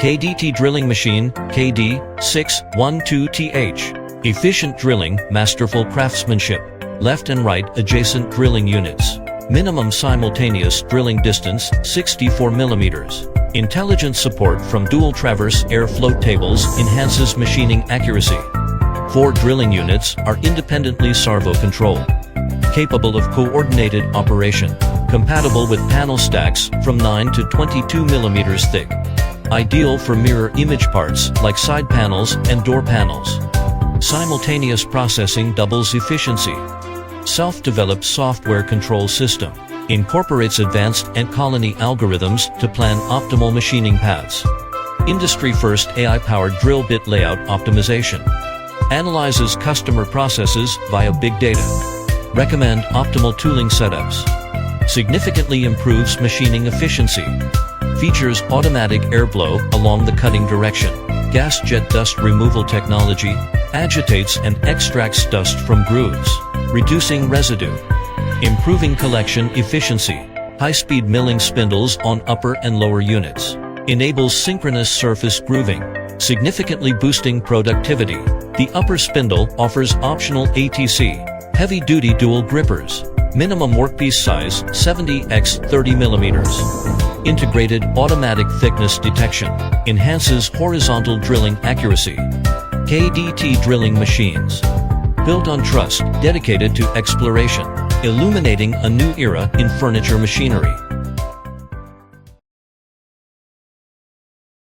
KDT drilling machine, KD-612-TH. Efficient drilling, masterful craftsmanship. Left and right adjacent drilling units. Minimum simultaneous drilling distance, 64 mm. Intelligent support from dual traverse air float tables enhances machining accuracy. 4 drilling units are independently servo-controlled. Capable of coordinated operation. Compatible with panel stacks from 9 to 22 mm thick. Ideal for mirror image parts like side panels and door panels. Simultaneous processing doubles efficiency. Self-developed software control system. Incorporates advanced and colony algorithms to plan optimal machining paths. Industry-first AI-powered drill bit layout optimization. Analyzes customer processes via big data. Recommend optimal tooling setups. Significantly improves machining efficiency. Features automatic airflow along the cutting direction. Gas jet dust removal technology. Agitates and extracts dust from grooves, reducing residue. Improving collection efficiency. High-speed milling spindles on upper and lower units. Enables synchronous surface grooving, significantly boosting productivity. The upper spindle offers optional ATC, heavy-duty dual grippers. Minimum workpiece size, 70x30 mm. Integrated automatic thickness detection. Enhances horizontal drilling accuracy. KDT drilling machines. Built on trust, dedicated to exploration. Illuminating a new era in furniture machinery.